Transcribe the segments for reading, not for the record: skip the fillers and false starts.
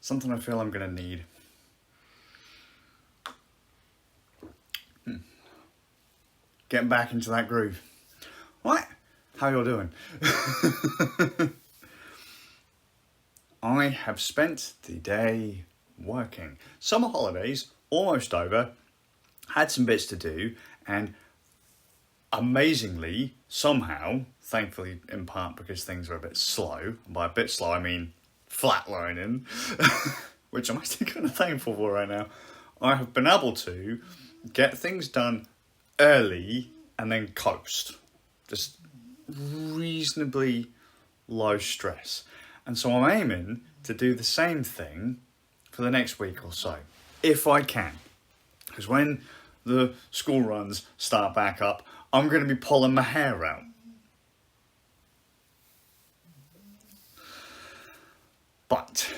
Something I feel I'm gonna need. Getting back into that groove. Right, how y'all doing? I have spent the day working. Summer holidays, almost over. Had some bits to do, and amazingly, somehow, thankfully in part because things are a bit slow, and by a bit slow I mean flatlining, which I'm actually kind of thankful for right now, I have been able to get things done early and then coast. Just reasonably low stress. And so I'm aiming to do the same thing for the next week or so, if I can. Because when the school runs start back up, I'm going to be pulling my hair out. But,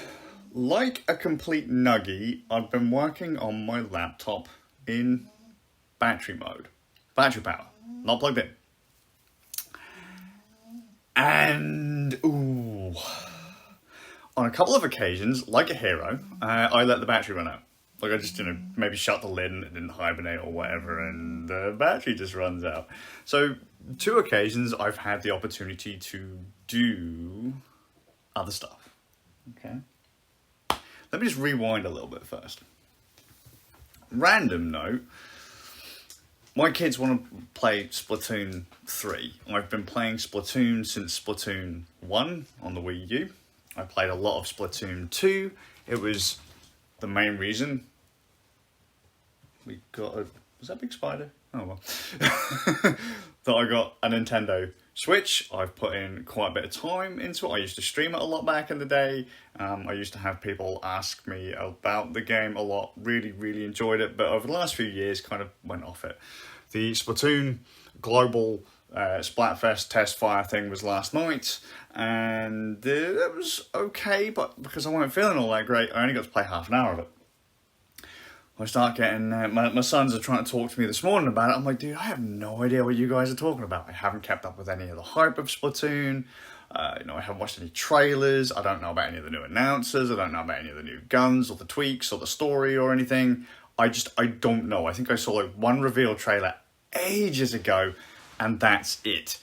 like a complete nuggie, I've been working on my laptop in battery mode. Battery power, not plugged in. And, ooh, on a couple of occasions, like a hero, I let the battery run out. Like I just, maybe shut the lid and it didn't hibernate or whatever, and the battery just runs out. So, 2 occasions I've had the opportunity to do other stuff. Okay? Let me just rewind a little bit first. Random note. My kids want to play Splatoon 3. I've been playing Splatoon since Splatoon 1 on the Wii U. I played a lot of Splatoon 2. It was the main reason we got a... Was that Big Spider? Oh well. That I got a Nintendo Switch. I've put in quite a bit of time into it. I used to stream it a lot back in the day. I used to have people ask me about the game a lot. Really, really enjoyed it. But over the last few years, kind of went off it. The Splatoon Global Splatfest test fire thing was last night. And it was okay. But because I wasn't feeling all that great, I only got to play half an hour of it. I start getting, my sons are trying to talk to me this morning about it. I'm like, dude, I have no idea what you guys are talking about. I haven't kept up with any of the hype of Splatoon. I haven't watched any trailers. I don't know about any of the new announcers. I don't know about any of the new guns or the tweaks or the story or anything. I don't know. I think I saw like one reveal trailer ages ago and that's it.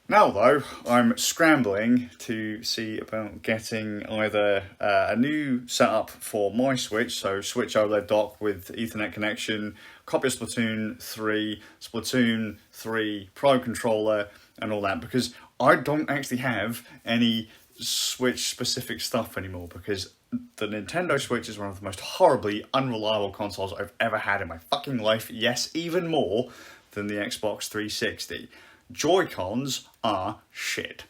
Now though, I'm scrambling to see about getting either a new setup for my Switch, so Switch OLED dock with Ethernet connection, copy of Splatoon 3, Splatoon 3 Pro controller, and all that, because I don't actually have any Switch specific stuff anymore, because the Nintendo Switch is one of the most horribly unreliable consoles I've ever had in my fucking life, yes, even more than the Xbox 360. Joy-Cons are shit.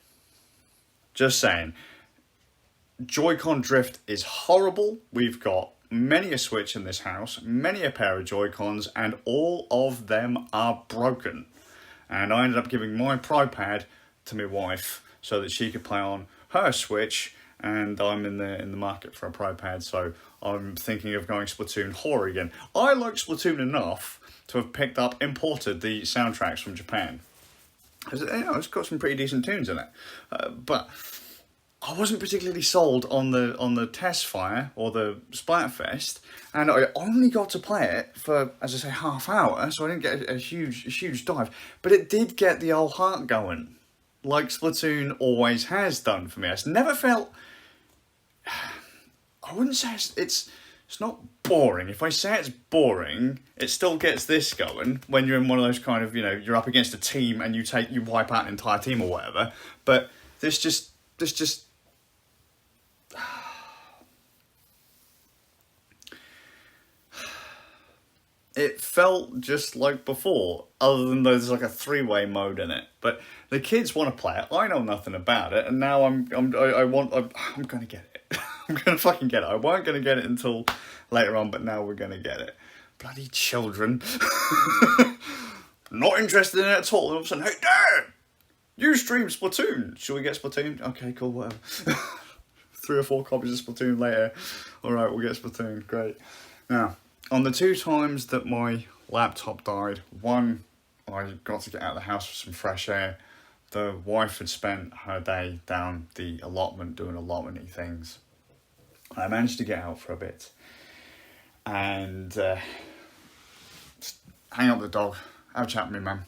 Just saying. Joy-Con drift is horrible. We've got many a Switch in this house, many a pair of Joy-Cons, and all of them are broken. And I ended up giving my Pro Pad to my wife so that she could play on her Switch, and I'm in the market for a Pro Pad, so I'm thinking of going Splatoon horror again. I like Splatoon enough to have imported the soundtracks from Japan. It's got some pretty decent tunes in it, but I wasn't particularly sold on the test fire or the Splatfest, and I only got to play it for, as I say, half hour, so I didn't get a huge dive, but it did get the old heart going, like Splatoon always has done for me. It's never felt, I wouldn't say it's not boring. If I say it's boring, it still gets this going when you're in one of those kind of, you're up against a team and you wipe out an entire team or whatever. But this just it felt just like before, other than there's like a 3-way mode in it. But the kids want to play it. I know nothing about it, and now I'm gonna get it. I'm gonna fucking get it. I weren't gonna get it until later on, but now we're gonna get it. Bloody children. Not interested in it at all. And all of a sudden, hey Dad, you stream Splatoon. Should we get Splatoon? Okay, cool, whatever. 3 or 4 copies of Splatoon later. Alright, we'll get Splatoon. Great. Now, on the 2 times that my laptop died, one, I got to get out of the house for some fresh air. The wife had spent her day down the allotment doing allotment-y things. I managed to get out for a bit and hang up with the dog, have a chat with me, man.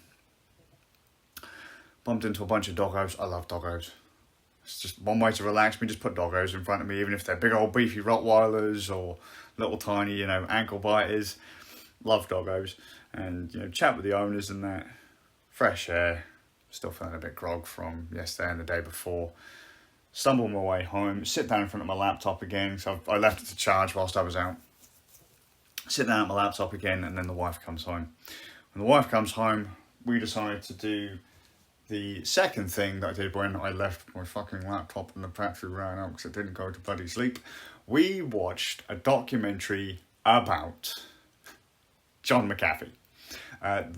Bumped into a bunch of doggos. I love doggos. It's just one way to relax me, just put doggos in front of me, even if they're big old beefy Rottweilers or little tiny, you know, ankle biters. Love doggos. And, you know, chat with the owners and that. Fresh air. Still feeling a bit grog from yesterday and the day before. Stumble my way home, sit down in front of my laptop again, so I left it to charge whilst I was out. Sit down at my laptop again, and then the wife comes home. When the wife comes home, we decided to do the second thing that I did when I left my fucking laptop and the battery ran out because it didn't go to bloody sleep. We watched a documentary about John McAfee,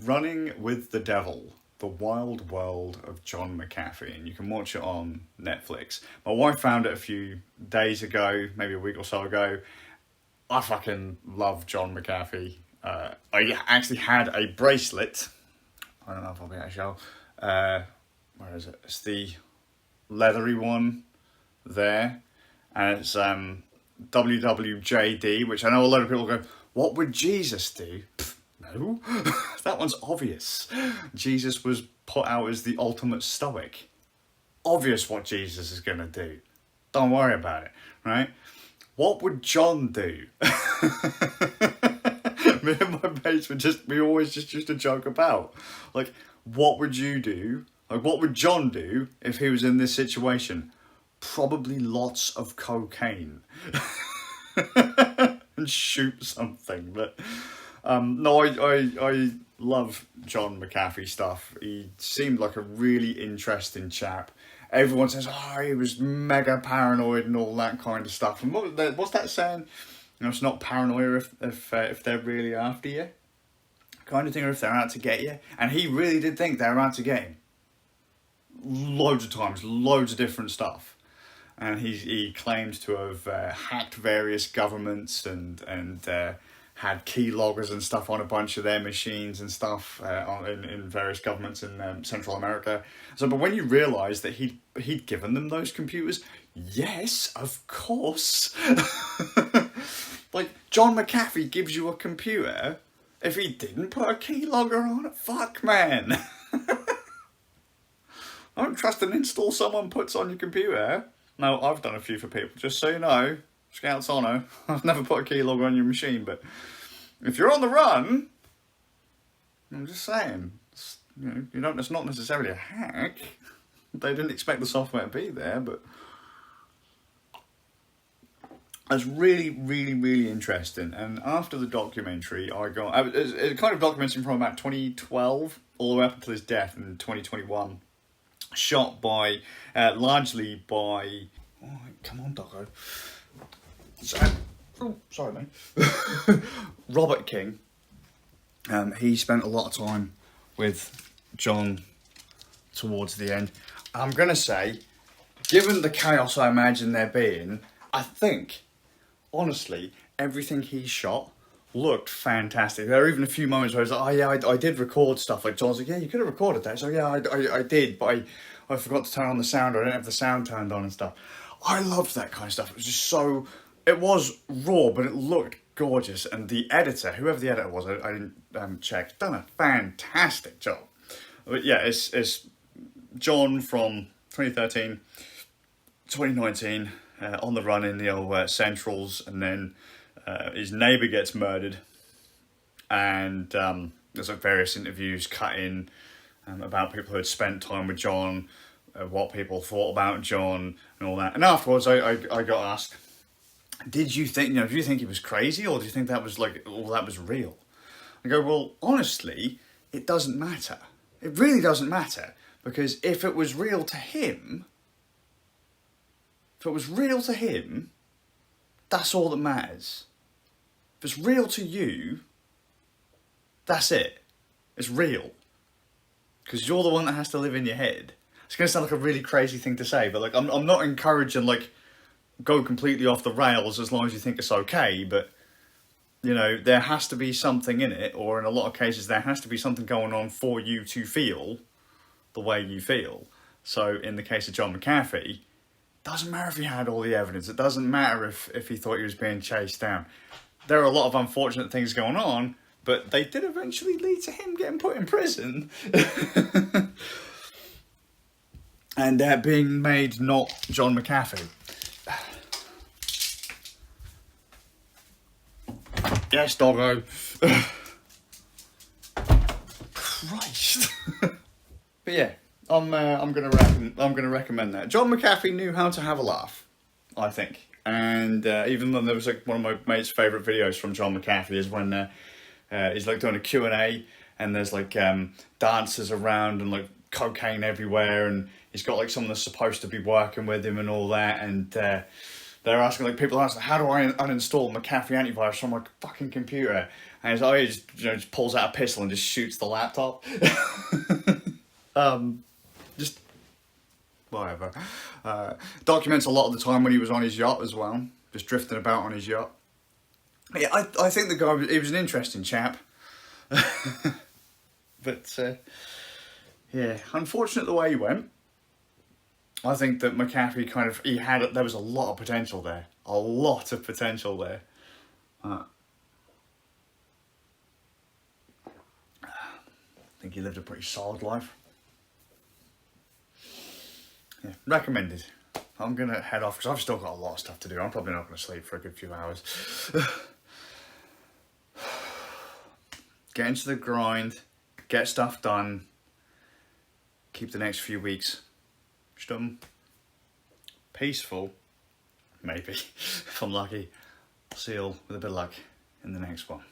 Running with the Devil. The Wild World of John McAfee, and you can watch it on Netflix. My wife found it a few days ago, maybe a week or so ago. I fucking love John McAfee. I actually had a bracelet. I don't know if I'll be able to show. Where is it? It's the leathery one there, and it's WWJD, which I know a lot of people go, what would Jesus do? No, that one's obvious. Jesus was put out as the ultimate stoic. Obvious what Jesus is going to do. Don't worry about it, right? What would John do? Me and my mates we always just used to joke about. Like, what would you do? Like, what would John do if he was in this situation? Probably lots of cocaine. And shoot something, but... no, I love John McAfee stuff. He seemed like a really interesting chap. Everyone says, oh, he was mega paranoid and all that kind of stuff. And what's that saying? You know, it's not paranoia if they're really after you. Kind of thing, or if they're out to get you. And he really did think they were out to get him. Loads of times, loads of different stuff. And he claims to have hacked various governments and had keyloggers and stuff on a bunch of their machines and stuff in various governments in Central America. So, but when you realise that he'd given them those computers, yes, of course. Like, John McAfee gives you a computer. If he didn't put a keylogger on it, fuck, man. I don't trust an install someone puts on your computer. No, I've done a few for people, just so you know. Scouts honour. I've never put a keylogger on your machine, but if you're on the run, I'm just saying, it's not necessarily a hack. They didn't expect the software to be there, but it's really, really, really interesting. And after the documentary, it's a kind of documentary from about 2012 all the way up until his death in 2021, shot by largely by. Oh, come on, Doggo. Sorry, mate. Robert King. He spent a lot of time with John towards the end. I'm going to say, given the chaos I imagine there being, I think, honestly, everything he shot looked fantastic. There were even a few moments where I was like, oh yeah, I did record stuff. Like, John's like, yeah, you could have recorded that. So yeah, I did, but I forgot to turn on the sound, or I didn't have the sound turned on and stuff. I loved that kind of stuff. It was just so... It was raw, but it looked gorgeous. And the editor, whoever the editor was, I didn't check, done a fantastic job. But yeah, it's John from 2013, 2019, on the run in the old Centrals, and then his neighbour gets murdered. And there's like various interviews cut in about people who had spent time with John, what people thought about John, and all that. And afterwards, I got asked, do you think he was crazy, or do you think that was that was real? I go, well, honestly, it doesn't matter. It really doesn't matter, because if it was real to him, that's all that matters. If it's real to you, that's it. It's real. Because you're the one that has to live in your head. It's going to sound like a really crazy thing to say, but I'm not encouraging go completely off the rails as long as you think it's okay, but there has to be something in it, or in a lot of cases there has to be something going on for you to feel the way you feel. So in the case of John McAfee, Doesn't matter if he had all the evidence. It doesn't matter if he thought he was being chased down. There are a lot of unfortunate things going on, but they did eventually lead to him getting put in prison. And being made not John McAfee. Yes, doggo. Christ. But yeah, I'm gonna recommend that. John McAfee knew how to have a laugh, I think. And even though there was like one of my mate's favourite videos from John McAfee is when he's like doing a Q&A and there's like dancers around and like cocaine everywhere, and he's got like someone that's supposed to be working with him and all that, and they're asking, like, people asking, how do I uninstall McAfee antivirus from my fucking computer? And he's like, just pulls out a pistol and just shoots the laptop. Just whatever. Documents a lot of the time when he was on his yacht as well, just drifting about on his yacht. Yeah, I think the guy, he was an interesting chap. But yeah, unfortunate the way he went. I think that McAfee there was a lot of potential there. A lot of potential there. I think he lived a pretty solid life. Yeah, recommended. I'm going to head off because I've still got a lot of stuff to do. I'm probably not going to sleep for a good few hours. Get into the grind. Get stuff done. Keep the next few weeks peaceful, maybe, if I'm lucky. See you all with a bit of luck in the next one.